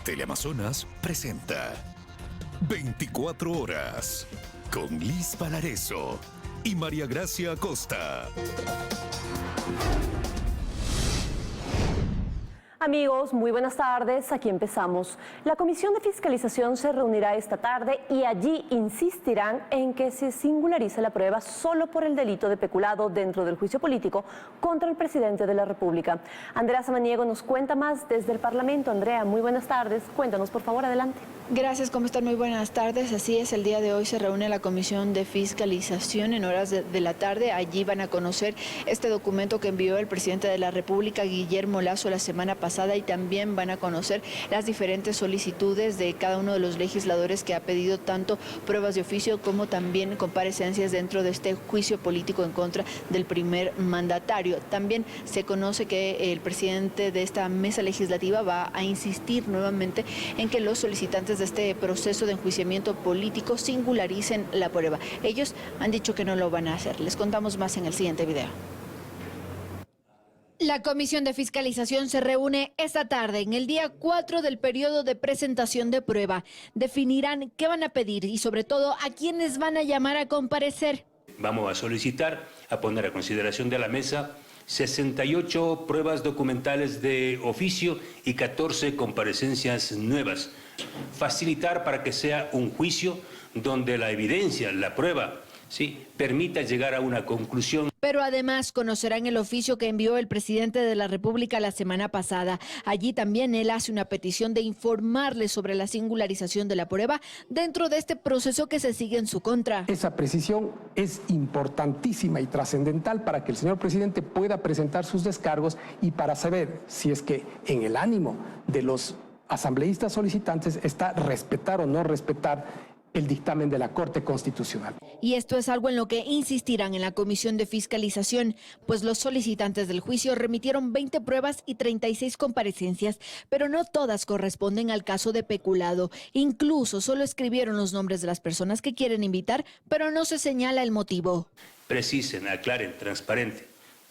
Teleamazonas presenta 24 horas con Liz Valareso y María Gracia Acosta. Amigos, muy buenas tardes. Aquí empezamos. La Comisión de Fiscalización se reunirá esta tarde y allí insistirán en que se singularice la prueba solo por el delito de peculado dentro del juicio político contra el presidente de la República. Andrea Samaniego nos cuenta más desde el Parlamento. Andrea, muy buenas tardes. Cuéntanos, por favor, adelante. Gracias, ¿cómo están? Muy buenas tardes. Así es, el día de hoy se reúne la Comisión de Fiscalización en horas de la tarde. Allí van a conocer este documento que envió el presidente de la República, Guillermo Lasso, la semana pasada, y también van a conocer las diferentes solicitudes de cada uno de los legisladores que ha pedido tanto pruebas de oficio como también comparecencias dentro de este juicio político en contra del primer mandatario. También se conoce que el presidente de esta mesa legislativa va a insistir nuevamente en que los solicitantes de este proceso de enjuiciamiento político singularicen la prueba. Ellos han dicho que no lo van a hacer. Les contamos más en el siguiente video. La Comisión de Fiscalización se reúne esta tarde, en el día 4 del periodo de presentación de prueba. Definirán qué van a pedir y sobre todo a quiénes van a llamar a comparecer. Vamos a solicitar, a poner a consideración de la mesa 68 pruebas documentales de oficio y 14 comparecencias nuevas. Facilitar para que sea un juicio donde la evidencia, la prueba, ¿sí?, permita llegar a una conclusión. Pero además conocerán el oficio que envió el presidente de la República la semana pasada. Allí también él hace una petición de informarle sobre la singularización de la prueba dentro de este proceso que se sigue en su contra. Esa precisión es importantísima y trascendental para que el señor presidente pueda presentar sus descargos y para saber si es que en el ánimo de los asambleístas solicitantes está respetar o no respetar el dictamen de la Corte Constitucional. Y esto es algo en lo que insistirán en la Comisión de Fiscalización, pues los solicitantes del juicio remitieron 20 pruebas y 36 comparecencias, pero no todas corresponden al caso de peculado. Incluso solo escribieron los nombres de las personas que quieren invitar, pero no se señala el motivo. Precisen, aclaren, transparente.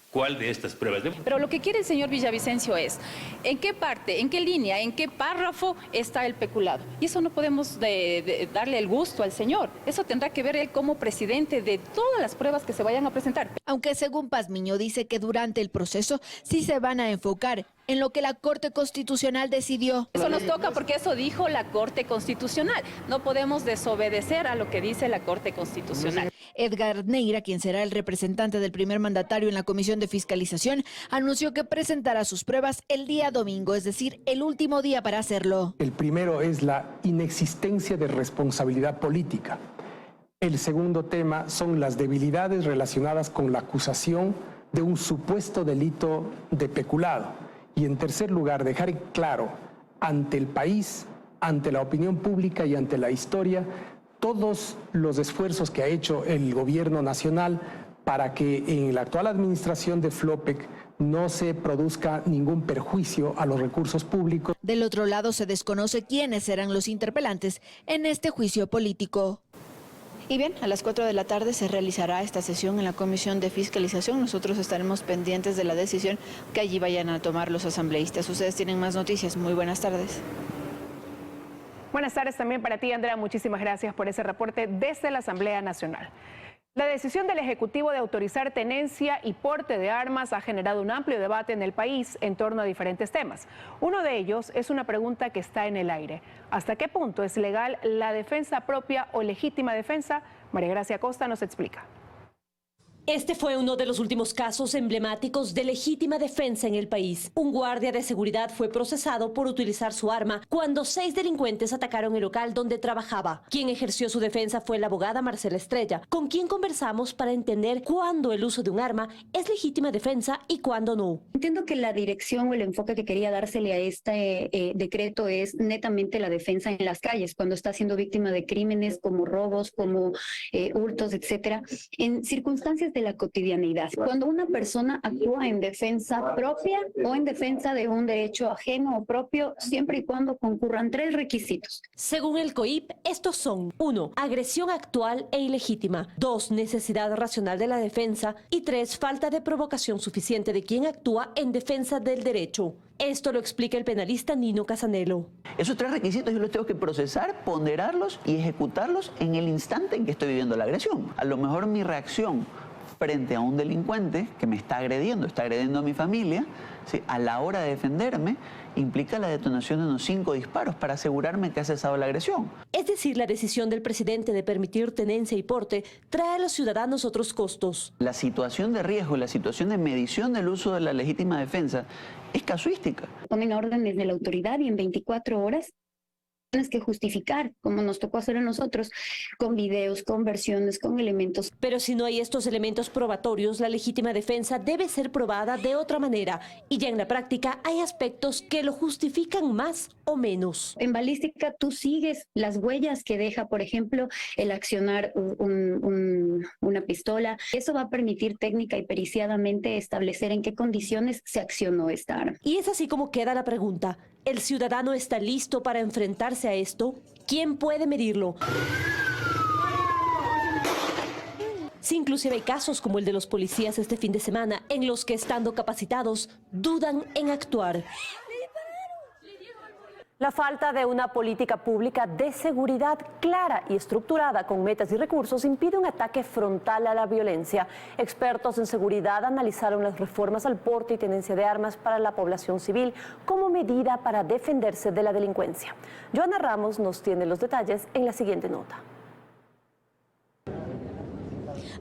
¿Cuál de estas pruebas? Pero lo que quiere el señor Villavicencio es en qué parte, en qué línea, en qué párrafo está el peculado. Y eso no podemos darle el gusto al señor. Eso tendrá que ver él como presidente de todas las pruebas que se vayan a presentar. Aunque según Pazmiño dice que durante el proceso sí se van a enfocar en lo que la Corte Constitucional decidió. Eso nos toca porque eso dijo la Corte Constitucional. No podemos desobedecer a lo que dice la Corte Constitucional. Edgar Neira, quien será el representante del primer mandatario en la Comisión de Fiscalización, anunció que presentará sus pruebas el día domingo, es decir, el último día para hacerlo. El primero es la inexistencia de responsabilidad política. El segundo tema son las debilidades relacionadas con la acusación de un supuesto delito de peculado. Y en tercer lugar, dejar claro ante el país, ante la opinión pública y ante la historia todos los esfuerzos que ha hecho el gobierno nacional para que en la actual administración de Flopec no se produzca ningún perjuicio a los recursos públicos. Del otro lado, se desconoce quiénes serán los interpelantes en este juicio político. Y bien, a las 4 de la tarde se realizará esta sesión en la Comisión de Fiscalización. Nosotros estaremos pendientes de la decisión que allí vayan a tomar los asambleístas. Ustedes tienen más noticias. Muy buenas tardes. Buenas tardes también para ti, Andrea. Muchísimas gracias por ese reporte desde la Asamblea Nacional. La decisión del Ejecutivo de autorizar tenencia y porte de armas ha generado un amplio debate en el país en torno a diferentes temas. Uno de ellos es una pregunta que está en el aire. ¿Hasta qué punto es legal la defensa propia o legítima defensa? María Gracia Acosta nos explica. Este fue uno de los últimos casos emblemáticos de legítima defensa en el país. Un guardia de seguridad fue procesado por utilizar su arma cuando 6 delincuentes atacaron el local donde trabajaba. Quien ejerció su defensa fue la abogada Marcela Estrella, con quien conversamos para entender cuándo el uso de un arma es legítima defensa y cuándo no. Entiendo que la dirección o el enfoque que quería dársele a este decreto es netamente la defensa en las calles, cuando está siendo víctima de crímenes como robos, como hurtos, etcétera. En circunstancias parte de la cotidianidad. Cuando una persona actúa en defensa propia o en defensa de un derecho ajeno o propio, siempre y cuando concurran 3 requisitos. Según el COIP, estos son: 1. Agresión actual e ilegítima; 2. Necesidad racional de la defensa; y 3. Falta de provocación suficiente de quien actúa en defensa del derecho. Esto lo explica el penalista Nino Casanello. Esos 3 requisitos yo los tengo que procesar, ponderarlos y ejecutarlos en el instante en que estoy viviendo la agresión. A lo mejor mi reacción frente a un delincuente que me está agrediendo a mi familia, ¿sí?, a la hora de defenderme, implica la detonación de unos 5 disparos para asegurarme que ha cesado la agresión. Es decir, la decisión del presidente de permitir tenencia y porte trae a los ciudadanos otros costos. La situación de riesgo, la situación de medición del uso de la legítima defensa es casuística. Ponen órdenes de la autoridad y en 24 horas tienes que justificar, como nos tocó hacer a nosotros, con videos, con versiones, con elementos. Pero si no hay estos elementos probatorios, la legítima defensa debe ser probada de otra manera, y ya en la práctica hay aspectos que lo justifican más o menos. En balística tú sigues las huellas que deja, por ejemplo, el accionar una pistola. Eso va a permitir técnica y periciadamente establecer en qué condiciones se accionó esta arma. Y es así como queda la pregunta: ¿el ciudadano está listo para enfrentarse a esto? ¿Quién puede medirlo? Sí, inclusive hay casos como el de los policías este fin de semana, en los que, estando capacitados, dudan en actuar. La falta de una política pública de seguridad clara y estructurada con metas y recursos impide un ataque frontal a la violencia. Expertos en seguridad analizaron las reformas al porte y tenencia de armas para la población civil como medida para defenderse de la delincuencia. Joana Ramos nos tiene los detalles en la siguiente nota.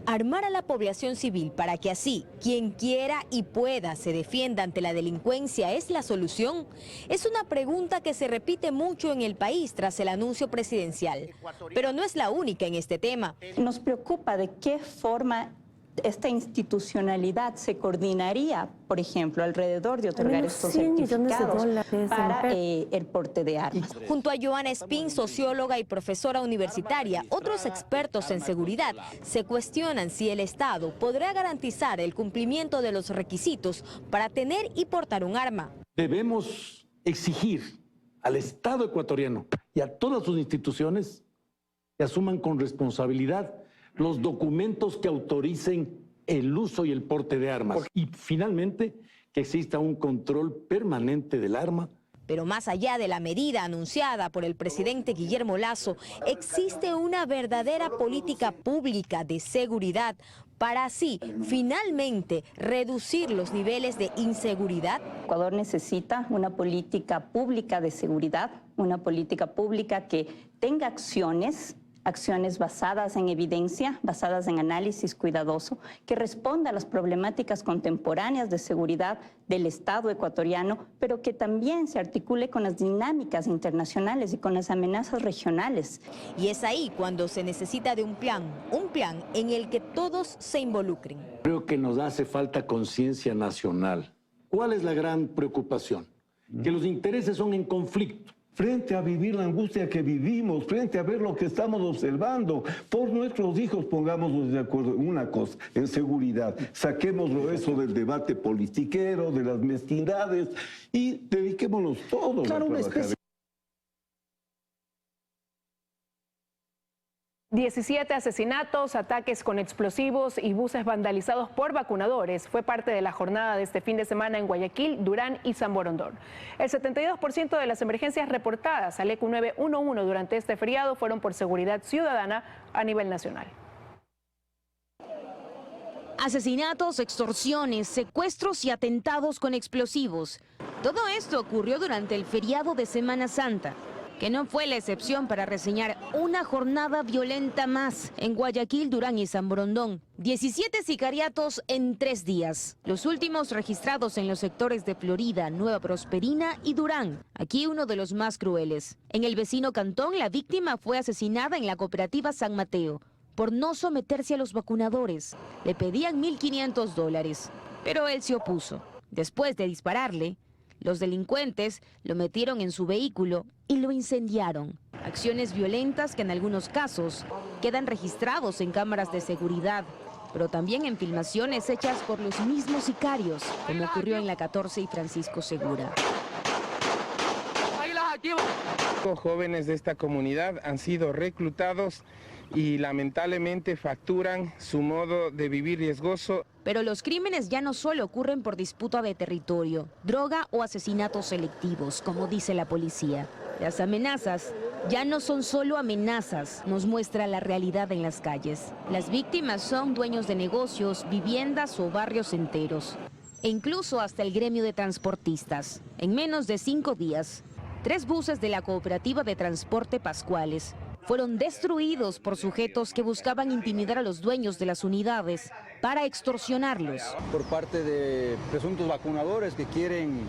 Armar a la población civil para que así quien quiera y pueda se defienda ante la delincuencia es la solución. Es una pregunta que se repite mucho en el país tras el anuncio presidencial, pero no es la única en este tema. Nos preocupa de qué forma esta institucionalidad se coordinaría, por ejemplo, alrededor de otorgar estos certificados para el porte de armas. Junto a Joana Espín, socióloga y profesora universitaria, otros expertos en seguridad se cuestionan si el Estado podrá garantizar el cumplimiento de los requisitos para tener y portar un arma. Debemos exigir al Estado ecuatoriano y a todas sus instituciones que asuman con responsabilidad los documentos que autoricen el uso y el porte de armas. Y finalmente, que exista un control permanente del arma. Pero más allá de la medida anunciada por el presidente Guillermo Lasso, existe una verdadera política pública de seguridad para así finalmente reducir los niveles de inseguridad. Ecuador necesita una política pública de seguridad, una política pública que tenga acciones basadas en evidencia, basadas en análisis cuidadoso, que responda a las problemáticas contemporáneas de seguridad del Estado ecuatoriano, pero que también se articule con las dinámicas internacionales y con las amenazas regionales. Y es ahí cuando se necesita de un plan en el que todos se involucren. Creo que nos hace falta conciencia nacional. ¿Cuál es la gran preocupación? Que los intereses son en conflicto. Frente a vivir la angustia que vivimos, frente a ver lo que estamos observando, por nuestros hijos pongámonos de acuerdo en una cosa, en seguridad. Saquémoslo eso del debate politiquero, de las mezquindades y dediquémonos todos a trabajar. 17 asesinatos, ataques con explosivos y buses vandalizados por vacunadores fue parte de la jornada de este fin de semana en Guayaquil, Durán y San Borondón. El 72% de las emergencias reportadas al ECU 911 durante este feriado fueron por seguridad ciudadana a nivel nacional. Asesinatos, extorsiones, secuestros y atentados con explosivos. Todo esto ocurrió durante el feriado de Semana Santa, que no fue la excepción para reseñar una jornada violenta más en Guayaquil, Durán y San Borondón. 17 sicariatos en 3 días. Los últimos registrados en los sectores de Florida, Nueva Prosperina y Durán. Aquí uno de los más crueles. En el vecino cantón, la víctima fue asesinada en la cooperativa San Mateo por no someterse a los vacunadores. Le pedían $1.500, pero él se opuso. Después de dispararle, los delincuentes lo metieron en su vehículo y lo incendiaron. Acciones violentas que en algunos casos quedan registrados en cámaras de seguridad. pero también en filmaciones hechas por los mismos sicarios, como ocurrió en la 14 y Francisco Segura. Los jóvenes de esta comunidad han sido reclutados y lamentablemente facturan su modo de vivir riesgoso. Pero los crímenes ya no solo ocurren por disputa de territorio, droga o asesinatos selectivos, como dice la policía. Las amenazas ya no son solo amenazas, nos muestra la realidad en las calles. Las víctimas son dueños de negocios, viviendas o barrios enteros, e incluso hasta el gremio de transportistas. En menos de 5 días, 3 buses de la Cooperativa de Transporte Pascuales fueron destruidos por sujetos que buscaban intimidar a los dueños de las unidades para extorsionarlos. Por parte de presuntos vacunadores que quieren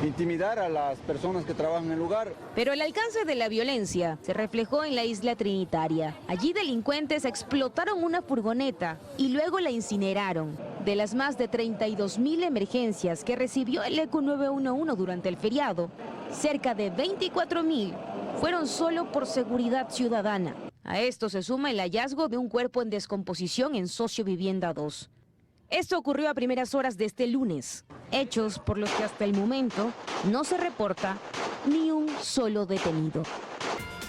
intimidar a las personas que trabajan en el lugar. Pero el alcance de la violencia se reflejó en la isla Trinitaria. Allí delincuentes explotaron una furgoneta y luego la incineraron. De las más de 32.000 emergencias que recibió el ECU 911 durante el feriado, cerca de 24.000 fueron solo por seguridad ciudadana. A esto se suma el hallazgo de un cuerpo en descomposición en Socio Vivienda 2. Esto ocurrió a primeras horas de este lunes, hechos por los que hasta el momento no se reporta ni un solo detenido.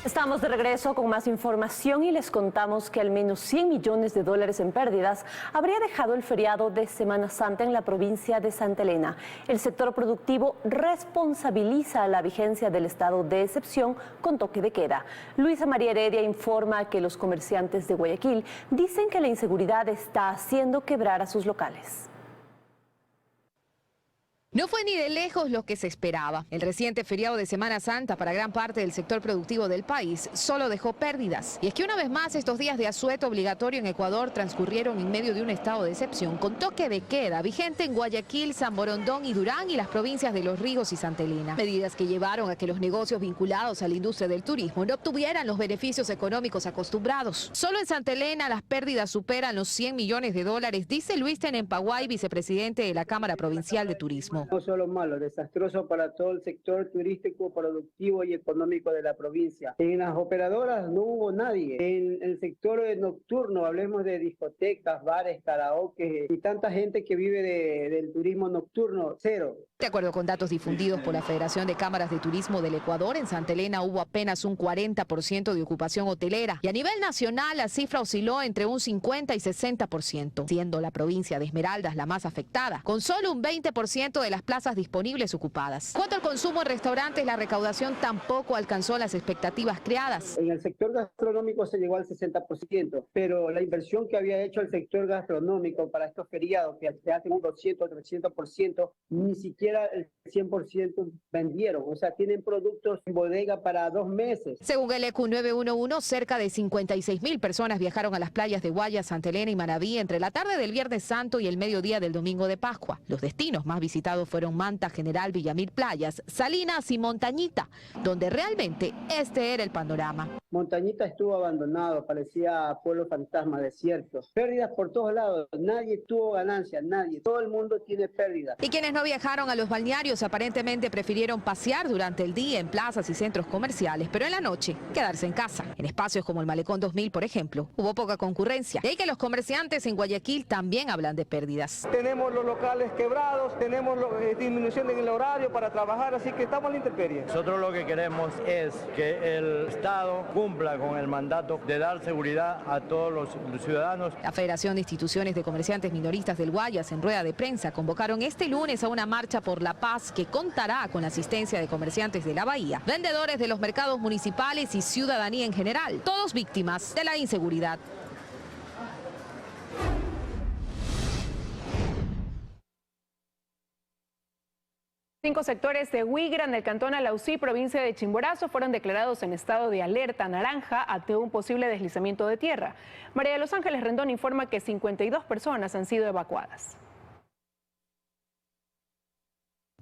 Estamos de regreso con más información y les contamos que al menos $100 millones en pérdidas habría dejado el feriado de Semana Santa en la provincia de Santa Elena. El sector productivo responsabiliza la vigencia del estado de excepción con toque de queda. Luisa María Heredia informa que los comerciantes de Guayaquil dicen que la inseguridad está haciendo quebrar a sus locales. No fue ni de lejos lo que se esperaba. El reciente feriado de Semana Santa para gran parte del sector productivo del país solo dejó pérdidas. Y es que una vez más estos días de asueto obligatorio en Ecuador transcurrieron en medio de un estado de excepción con toque de queda vigente en Guayaquil, San Borondón y Durán y las provincias de Los Ríos y Santa Elena. Medidas que llevaron a que los negocios vinculados a la industria del turismo no obtuvieran los beneficios económicos acostumbrados. Solo en Santa Elena las pérdidas superan los $100 millones, dice Luis Tenempaguay, vicepresidente de la Cámara Provincial de Turismo. No solo malo, desastroso para todo el sector turístico, productivo y económico de la provincia. En las operadoras no hubo nadie. En el sector nocturno, hablemos de discotecas, bares, karaoke y tanta gente que vive del turismo nocturno, cero. De acuerdo con datos difundidos por la Federación de Cámaras de Turismo del Ecuador, en Santa Elena hubo apenas un 40% de ocupación hotelera y a nivel nacional la cifra osciló entre un 50 y 60%, siendo la provincia de Esmeraldas la más afectada, con solo un 20% de las plazas disponibles ocupadas. Cuanto al consumo en restaurantes, la recaudación tampoco alcanzó las expectativas creadas. En el sector gastronómico se llegó al 60%, pero la inversión que había hecho el sector gastronómico para estos feriados, que se hacen un 200, 300%, ni siquiera el 100% vendieron. O sea, tienen productos en bodega para 2 meses. Según el ECU 911, cerca de 56.000 personas viajaron a las playas de Guayas, Santa Elena y Manabí entre la tarde del Viernes Santo y el mediodía del Domingo de Pascua. Los destinos más visitados fueron Manta, General, Villamil Playas, Salinas y Montañita, donde realmente este era el panorama. Montañita estuvo abandonado, parecía pueblo fantasma, desierto. Pérdidas por todos lados, nadie tuvo ganancia, nadie. Todo el mundo tiene pérdidas. Y quienes no viajaron a los balnearios aparentemente prefirieron pasear durante el día en plazas y centros comerciales, pero en la noche quedarse en casa. En espacios como el Malecón 2000, por ejemplo, hubo poca concurrencia. Y hay que los comerciantes en Guayaquil también hablan de pérdidas. Tenemos los locales quebrados, tenemos disminución en el horario para trabajar, así que estamos a la intemperie. Nosotros lo que queremos es que el Estado cumpla con el mandato de dar seguridad a todos los ciudadanos. La Federación de Instituciones de Comerciantes Minoristas del Guayas, en rueda de prensa, convocaron este lunes a una marcha por la paz que contará con la asistencia de comerciantes de la Bahía, vendedores de los mercados municipales y ciudadanía en general, todos víctimas de la inseguridad. Cinco sectores de Huigra, en el cantón Alausí, provincia de Chimborazo, fueron declarados en estado de alerta naranja ante un posible deslizamiento de tierra. María de los Ángeles Rendón informa que 52 personas han sido evacuadas.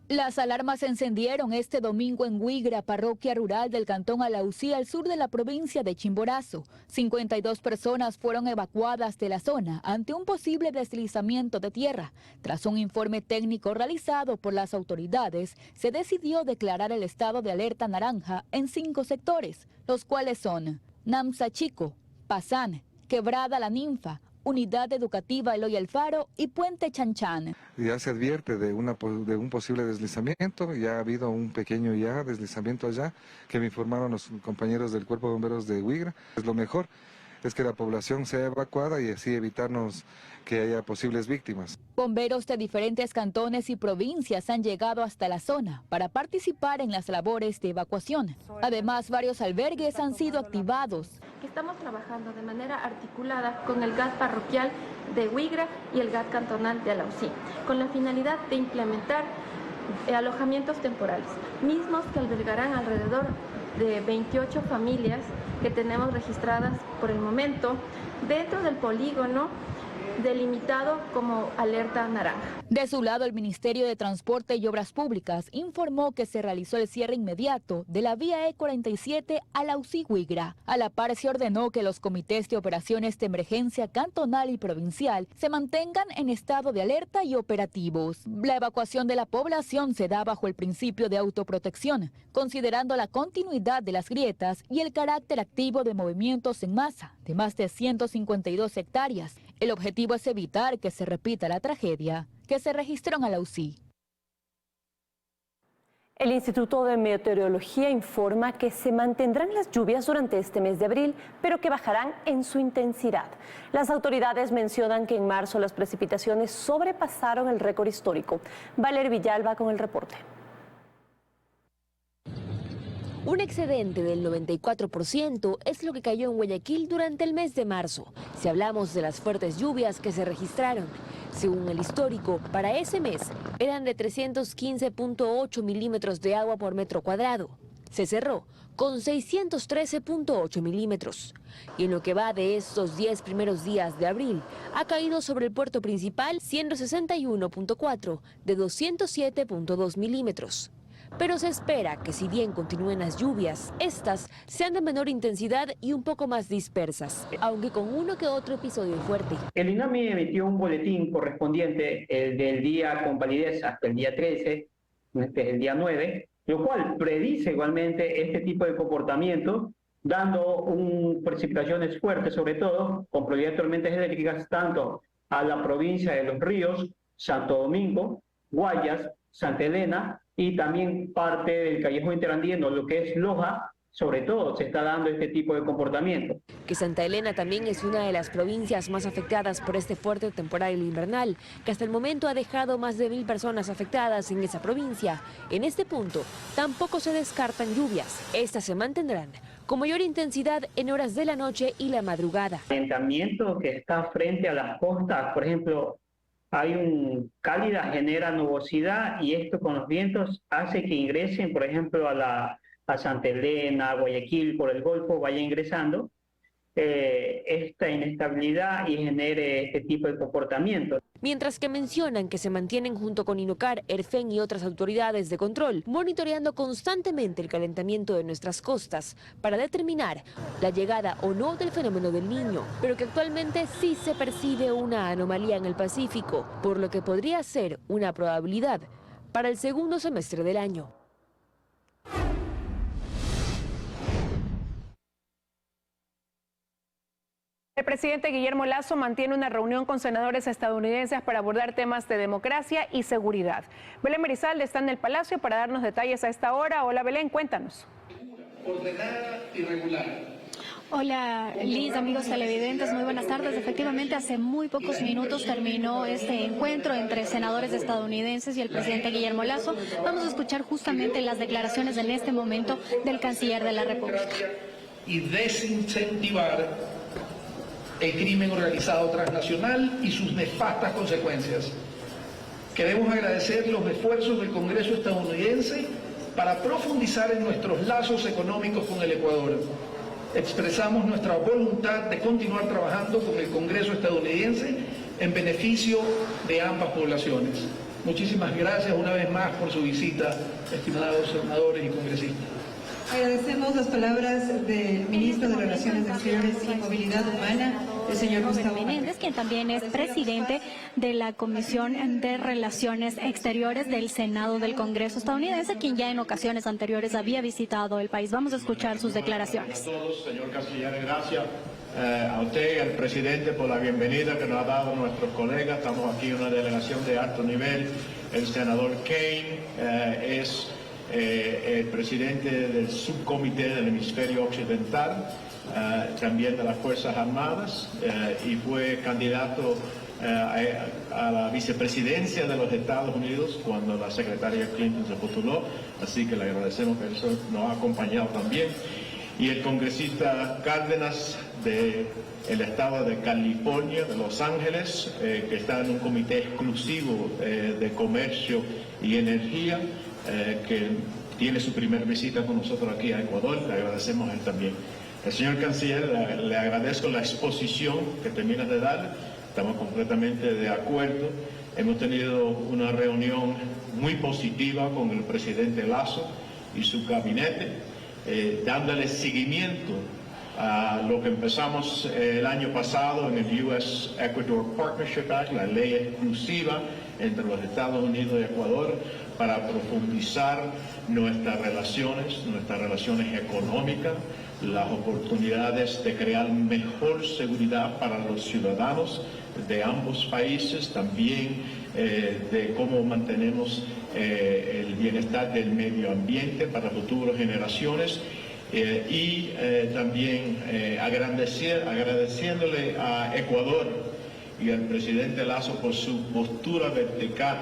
Las alarmas se encendieron este domingo en Huigra, parroquia rural del cantón Alausí, al sur de la provincia de Chimborazo. 52 personas fueron evacuadas de la zona ante un posible deslizamiento de tierra. Tras un informe técnico realizado por las autoridades, se decidió declarar el estado de alerta naranja en 5 sectores, los cuales son Namsa Chico, Pazán, Quebrada La Ninfa, Unidad Educativa Eloy Alfaro y Puente Chanchán. Ya se advierte de un posible deslizamiento, ya ha habido un pequeño deslizamiento allá, que me informaron los compañeros del Cuerpo de Bomberos de Huigra. Lo mejor es que la población sea evacuada y así evitarnos que haya posibles víctimas. Bomberos de diferentes cantones y provincias han llegado hasta la zona para participar en las labores de evacuación. Además, varios albergues han sido activados. Estamos trabajando de manera articulada con el GAT parroquial de Huigra y el GAT cantonal de Alausí, con la finalidad de implementar alojamientos temporales, mismos que albergarán alrededor de 28 familias que tenemos registradas por el momento dentro del polígono delimitado como alerta naranja. De su lado, el Ministerio de Transporte y Obras Públicas informó que se realizó el cierre inmediato de la vía E47 Alausí-Huigra. A la par, se ordenó que los comités de operaciones de emergencia cantonal y provincial se mantengan en estado de alerta y operativos. La evacuación de la población se da bajo el principio de autoprotección, considerando la continuidad de las grietas y el carácter activo de movimientos en masa de más de 152 hectáreas. El objetivo es evitar que se repita la tragedia que se registró en Alausí. El Instituto de Meteorología informa que se mantendrán las lluvias durante este mes de abril, pero que bajarán en su intensidad. Las autoridades mencionan que en marzo las precipitaciones sobrepasaron el récord histórico. Valer Villalba con el reporte. Un excedente del 94% es lo que cayó en Guayaquil durante el mes de marzo, si hablamos de las fuertes lluvias que se registraron. Según el histórico, para ese mes eran de 315.8 milímetros de agua por metro cuadrado. Se cerró con 613.8 milímetros. Y en lo que va de estos 10 primeros días de abril, ha caído sobre el puerto principal 161.4 de 207.2 milímetros. Pero se espera que si bien continúen las lluvias, estas sean de menor intensidad y un poco más dispersas, aunque con uno que otro episodio fuerte. El INAMI emitió un boletín correspondiente del día con validez hasta el día 13, el día 9, lo cual predice igualmente este tipo de comportamiento, dando precipitaciones fuertes, sobre todo con probabilidad de tormentas eléctricas, tanto a la provincia de Los Ríos, Santo Domingo, Guayas, Santa Elena, y también parte del Callejón Interandino, lo que es Loja, sobre todo se está dando este tipo de comportamiento. Que Santa Elena también es una de las provincias más afectadas por este fuerte temporal invernal, que hasta el momento ha dejado más de 1.000 personas afectadas en esa provincia. En este punto, tampoco se descartan lluvias. Estas se mantendrán con mayor intensidad en horas de la noche y la madrugada. El asentamiento que está frente a las costas, por ejemplo, hay un cálida, genera nubosidad y esto con los vientos hace que ingresen, por ejemplo, a Santa Elena, a Guayaquil, por el Golfo, vaya ingresando esta inestabilidad y genere este tipo de comportamiento. Mientras que mencionan que se mantienen junto con INOCAR, ERFEN y otras autoridades de control, monitoreando constantemente el calentamiento de nuestras costas para determinar la llegada o no del fenómeno del Niño, pero que actualmente sí se percibe una anomalía en el Pacífico, por lo que podría ser una probabilidad para el segundo semestre del año. El presidente Guillermo Lasso mantiene una reunión con senadores estadounidenses para abordar temas de democracia y seguridad. Belén Merizalde está en el Palacio para darnos detalles a esta hora. Hola Belén, cuéntanos. Ordenada y regular. Hola Liz, amigos televidentes, muy buenas tardes. Efectivamente, hace muy pocos minutos terminó este encuentro entre senadores estadounidenses y el presidente Guillermo Lasso. Vamos a escuchar justamente las declaraciones en este momento del canciller de la República. Y desincentivar el crimen organizado transnacional y sus nefastas consecuencias. Queremos agradecer los esfuerzos del Congreso estadounidense para profundizar en nuestros lazos económicos con el Ecuador. Expresamos nuestra voluntad de continuar trabajando con el Congreso estadounidense en beneficio de ambas poblaciones. Muchísimas gracias una vez más por su visita, estimados senadores y congresistas. Agradecemos las palabras del ministro de Relaciones Exteriores y Movilidad Humana, el señor Gustavo Menéndez, quien también es presidente de la Comisión de Relaciones Exteriores del Senado del Congreso estadounidense, quien ya en ocasiones anteriores había visitado el país. Vamos a escuchar sus declaraciones. A todos, señor canciller, gracias a usted y al presidente por la bienvenida que nos ha dado nuestros colegas. Estamos aquí en una delegación de alto nivel. El senador Kaine es el presidente del subcomité del hemisferio occidental, también de las Fuerzas Armadas, y fue candidato a la vicepresidencia de los Estados Unidos cuando la secretaria Clinton se postuló, así que le agradecemos que eso nos ha acompañado también. Y el congresista Cárdenas del estado de California, de Los Ángeles, que está en un comité exclusivo de comercio y energía, que tiene su primera visita con nosotros aquí a Ecuador. Le agradecemos a él también. El señor canciller, le agradezco la exposición que terminas de dar. Estamos completamente de acuerdo. Hemos tenido una reunión muy positiva con el presidente Lasso y su gabinete, dándole seguimiento a lo que empezamos el año pasado en el US Ecuador Partnership Act, la ley exclusiva entre los Estados Unidos y Ecuador, para profundizar nuestras relaciones económicas, las oportunidades de crear mejor seguridad para los ciudadanos de ambos países, también de cómo mantenemos el bienestar del medio ambiente para futuras generaciones, y también agradeciéndole a Ecuador y al presidente Lasso por su postura vertical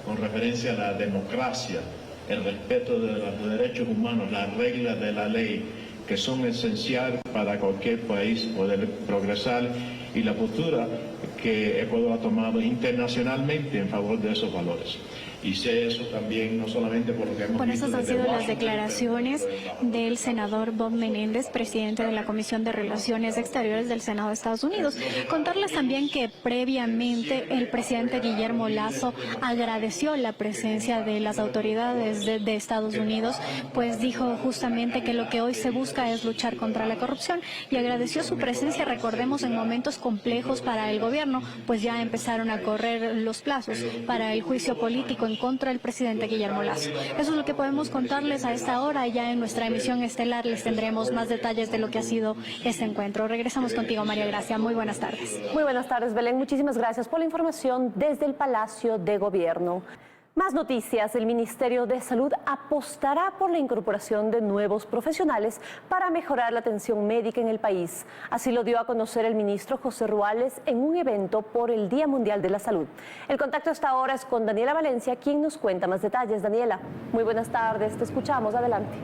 con referencia a la democracia, el respeto de los derechos humanos, las reglas de la ley, que son esenciales para cualquier país poder progresar, y la postura que Ecuador ha tomado internacionalmente en favor de esos valores. Y sé eso también, no solamente por lo que hemos Bueno, visto esas han desde sido las Washington, declaraciones del senador Bob Menéndez, presidente de la Comisión de Relaciones Exteriores del Senado de Estados Unidos. Contarles también que previamente el presidente Guillermo Lasso agradeció la presencia de las autoridades de Estados Unidos, pues dijo justamente que lo que hoy se busca es luchar contra la corrupción, y agradeció su presencia, recordemos, en momentos complejos para el gobierno, pues ya empezaron a correr los plazos para el juicio político en contra del presidente Guillermo Lasso. Eso es lo que podemos contarles a esta hora. Ya en nuestra emisión estelar les tendremos más detalles de lo que ha sido este encuentro. Regresamos contigo, María Gracia. Muy buenas tardes. Muy buenas tardes, Belén. Muchísimas gracias por la información desde el Palacio de Gobierno. Más noticias. El Ministerio de Salud apostará por la incorporación de nuevos profesionales para mejorar la atención médica en el país. Así lo dio a conocer el ministro José Ruales en un evento por el Día Mundial de la Salud. El contacto hasta ahora es con Daniela Valencia, quien nos cuenta más detalles. Daniela, muy buenas tardes. Te escuchamos. Adelante.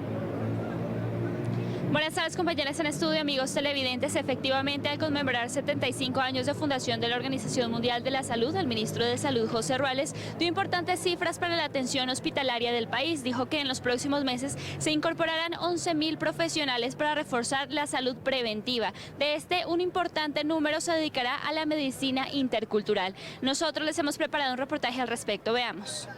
Buenas tardes, compañeras en estudio, amigos televidentes. Efectivamente, al conmemorar 75 años de fundación de la Organización Mundial de la Salud, el ministro de Salud, José Ruales, dio importantes cifras para la atención hospitalaria del país. Dijo que en los próximos meses se incorporarán 11.000 profesionales para reforzar la salud preventiva. De este, un importante número se dedicará a la medicina intercultural. Nosotros les hemos preparado un reportaje al respecto. Veamos.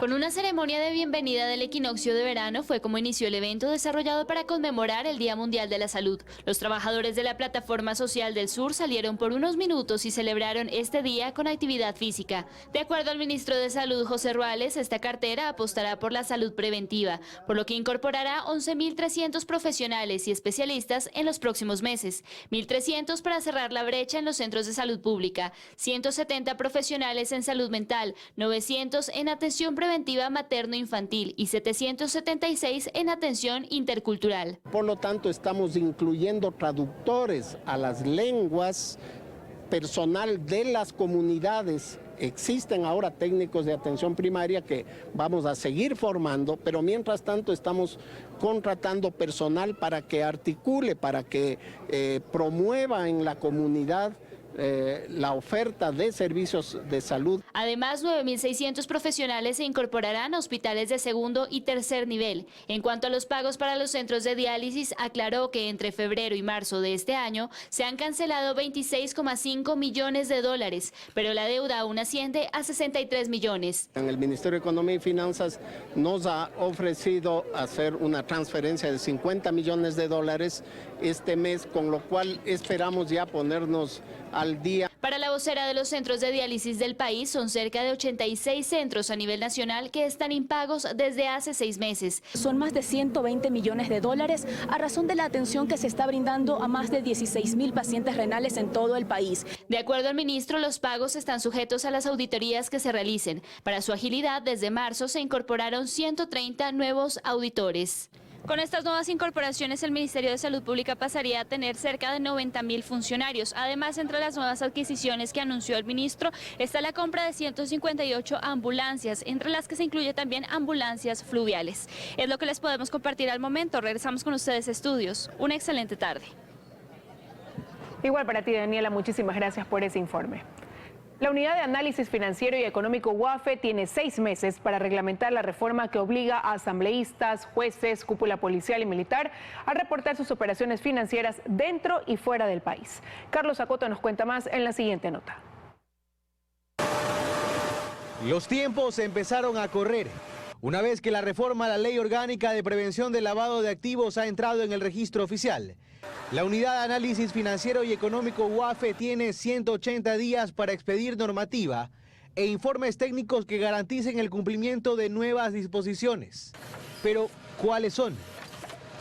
Con una ceremonia de bienvenida del equinoccio de verano fue como inició el evento desarrollado para conmemorar el Día Mundial de la Salud. Los trabajadores de la Plataforma Social del Sur salieron por unos minutos y celebraron este día con actividad física. De acuerdo al ministro de Salud, José Ruales, esta cartera apostará por la salud preventiva, por lo que incorporará 11.300 profesionales y especialistas en los próximos meses, 1.300 para cerrar la brecha en los centros de salud pública, 170 profesionales en salud mental, 900 en atención preventiva materno-infantil y 776 en atención intercultural. Por lo tanto, estamos incluyendo traductores a las lenguas, personal de las comunidades. Existen ahora técnicos de atención primaria que vamos a seguir formando, pero mientras tanto estamos contratando personal para que articule, para que promueva en la comunidad la oferta de servicios de salud. Además, 9.600 profesionales se incorporarán a hospitales de segundo y tercer nivel. En cuanto a los pagos para los centros de diálisis, aclaró que entre febrero y marzo de este año se han cancelado 26,5 millones de dólares, pero la deuda aún asciende a 63 millones. En el Ministerio de Economía y Finanzas nos ha ofrecido hacer una transferencia de 50 millones de dólares este mes, con lo cual esperamos ya ponernos al día. Para la la vocera de los centros de diálisis del país, son cerca de 86 centros a nivel nacional que están impagos desde hace 6 meses. Son más de 120 millones de dólares a razón de la atención que se está brindando a más de 16.000 pacientes renales en todo el país. De acuerdo al ministro, los pagos están sujetos a las auditorías que se realicen. Para su agilidad, desde marzo se incorporaron 130 nuevos auditores. Con estas nuevas incorporaciones, el Ministerio de Salud Pública pasaría a tener cerca de 90.000 funcionarios. Además, entre las nuevas adquisiciones que anunció el ministro está la compra de 158 ambulancias, entre las que se incluye también ambulancias fluviales. Es lo que les podemos compartir al momento. Regresamos con ustedes a estudios. Una excelente tarde. Igual para ti, Daniela, muchísimas gracias por ese informe. La Unidad de Análisis Financiero y Económico UAFE tiene 6 meses para reglamentar la reforma que obliga a asambleístas, jueces, cúpula policial y militar a reportar sus operaciones financieras dentro y fuera del país. Carlos Acoto nos cuenta más en la siguiente nota. Los tiempos empezaron a correr. Una vez que la reforma a la Ley Orgánica de Prevención del Lavado de Activos ha entrado en el registro oficial, la Unidad de Análisis Financiero y Económico UAFE tiene 180 días para expedir normativa e informes técnicos que garanticen el cumplimiento de nuevas disposiciones. Pero, ¿cuáles son?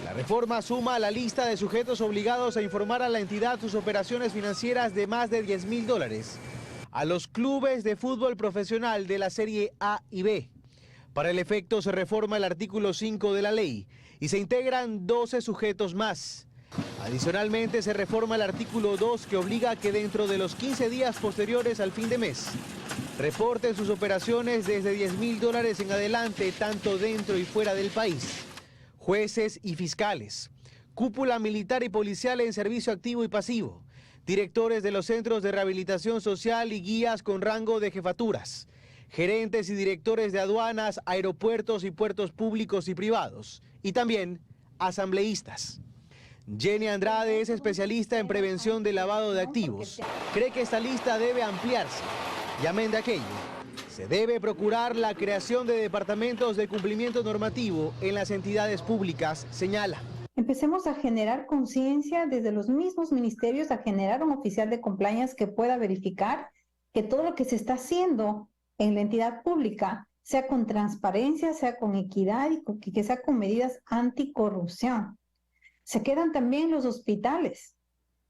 La reforma suma a la lista de sujetos obligados a informar a la entidad sus operaciones financieras de más de $10.000 a los clubes de fútbol profesional de la Serie A y B. Para el efecto se reforma el artículo 5 de la ley y se integran 12 sujetos más. Adicionalmente se reforma el artículo 2 que obliga a que dentro de los 15 días posteriores al fin de mes reporten sus operaciones desde $10.000 en adelante, tanto dentro y fuera del país. Jueces y fiscales, cúpula militar y policial en servicio activo y pasivo, directores de los centros de rehabilitación social y guías con rango de jefaturas, gerentes y directores de aduanas, aeropuertos y puertos públicos y privados, y también asambleístas. Jenny Andrade es especialista en prevención del lavado de activos. Cree que esta lista debe ampliarse. Y amén de aquello, se debe procurar la creación de departamentos de cumplimiento normativo en las entidades públicas, señala. Empecemos a generar conciencia desde los mismos ministerios, a generar un oficial de compliance que pueda verificar que todo lo que se está haciendo en la entidad pública sea con transparencia, sea con equidad y que sea con medidas anticorrupción. Se quedan también los hospitales,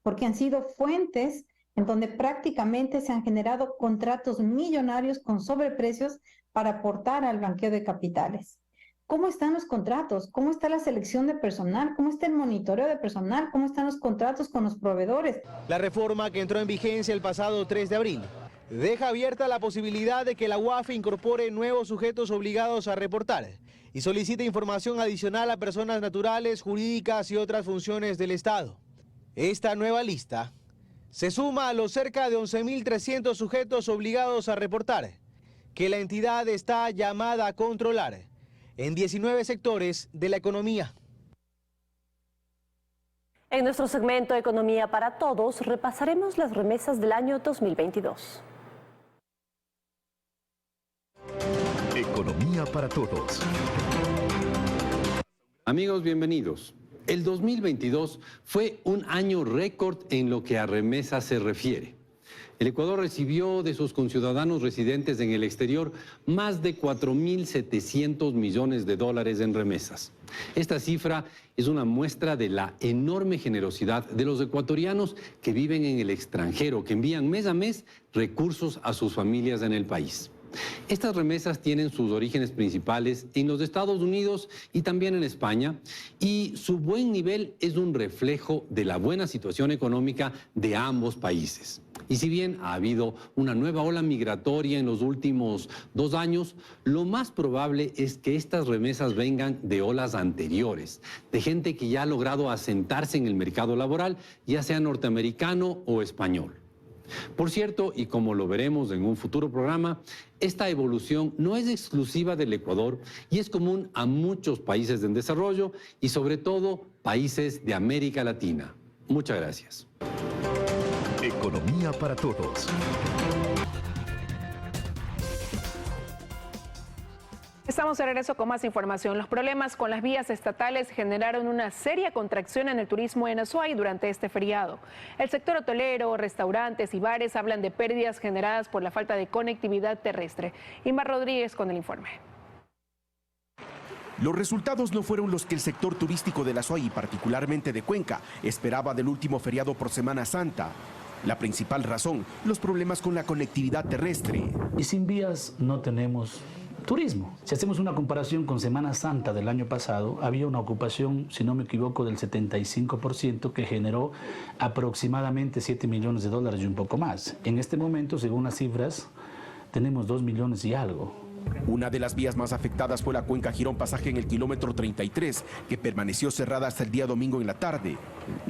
porque han sido fuentes en donde prácticamente se han generado contratos millonarios con sobreprecios para aportar al blanqueo de capitales. ¿Cómo están los contratos? ¿Cómo está la selección de personal? ¿Cómo está el monitoreo de personal? ¿Cómo están los contratos con los proveedores? La reforma que entró en vigencia el pasado 3 de abril deja abierta la posibilidad de que la UAFE incorpore nuevos sujetos obligados a reportar y solicite información adicional a personas naturales, jurídicas y otras funciones del Estado. Esta nueva lista se suma a los cerca de 11.300 sujetos obligados a reportar, que la entidad está llamada a controlar en 19 sectores de la economía. En nuestro segmento Economía para Todos repasaremos las remesas del año 2022. Economía para Todos. Amigos, bienvenidos. El 2022 fue un año récord en lo que a remesas se refiere. El Ecuador recibió de sus conciudadanos residentes en el exterior más de 4.700 millones de dólares en remesas. Esta cifra es una muestra de la enorme generosidad de los ecuatorianos que viven en el extranjero, que envían mes a mes recursos a sus familias en el país. Estas remesas tienen sus orígenes principales en los Estados Unidos y también en España, y su buen nivel es un reflejo de la buena situación económica de ambos países. Y si bien ha habido una nueva ola migratoria en los últimos 2 años, lo más probable es que estas remesas vengan de olas anteriores, de gente que ya ha logrado asentarse en el mercado laboral, ya sea norteamericano o español. Por cierto, y como lo veremos en un futuro programa, esta evolución no es exclusiva del Ecuador y es común a muchos países en desarrollo y sobre todo países de América Latina. Muchas gracias. Economía para Todos. Estamos de regreso con más información. Los problemas con las vías estatales generaron una seria contracción en el turismo en Azuay durante este feriado. El sector hotelero, restaurantes y bares hablan de pérdidas generadas por la falta de conectividad terrestre. Inma Rodríguez con el informe. Los resultados no fueron los que el sector turístico de la Azuay y particularmente de Cuenca esperaba del último feriado por Semana Santa. La principal razón, los problemas con la conectividad terrestre. Y sin vías no tenemos turismo. Si hacemos una comparación con Semana Santa del año pasado, había una ocupación, si no me equivoco, del 75% que generó aproximadamente $7 millones y un poco más. En este momento, según las cifras, tenemos 2 millones y algo. Una de las vías más afectadas fue la Cuenca Girón Pasaje en el kilómetro 33, que permaneció cerrada hasta el día domingo en la tarde.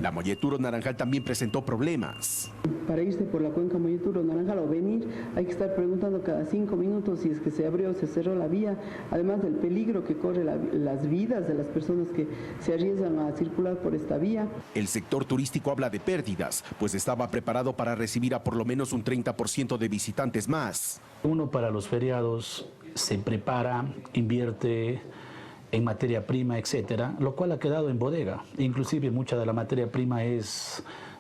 La Molleturo Naranjal también presentó problemas. Para irse por la Cuenca Molleturo Naranjal o venir, hay que estar preguntando cada 5 minutos si es que se abrió o se cerró la vía, además del peligro que corre las vidas de las personas que se arriesgan a circular por esta vía. El sector turístico habla de pérdidas, pues estaba preparado para recibir a por lo menos un 30% de visitantes más. Uno, para los feriados se prepara, invierte en materia prima, etcétera, lo cual ha quedado en bodega. Inclusive mucha de la materia prima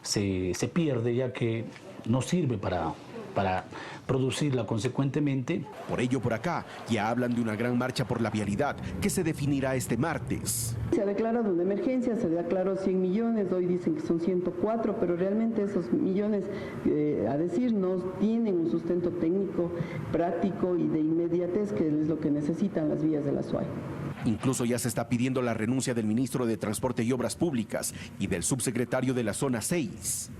se pierde, ya que no sirve para producirla consecuentemente. Por ello, por acá ya hablan de una gran marcha por la vialidad que se definirá este martes. Se ha declarado una emergencia, se declaró 100 millones, hoy dicen que son 104, pero realmente esos millones, a decir, no tienen un sustento técnico, práctico y de inmediatez, que es lo que necesitan las vías de la Azuay. Incluso ya se está pidiendo la renuncia del ministro de Transporte y Obras Públicas y del subsecretario de la Zona 6.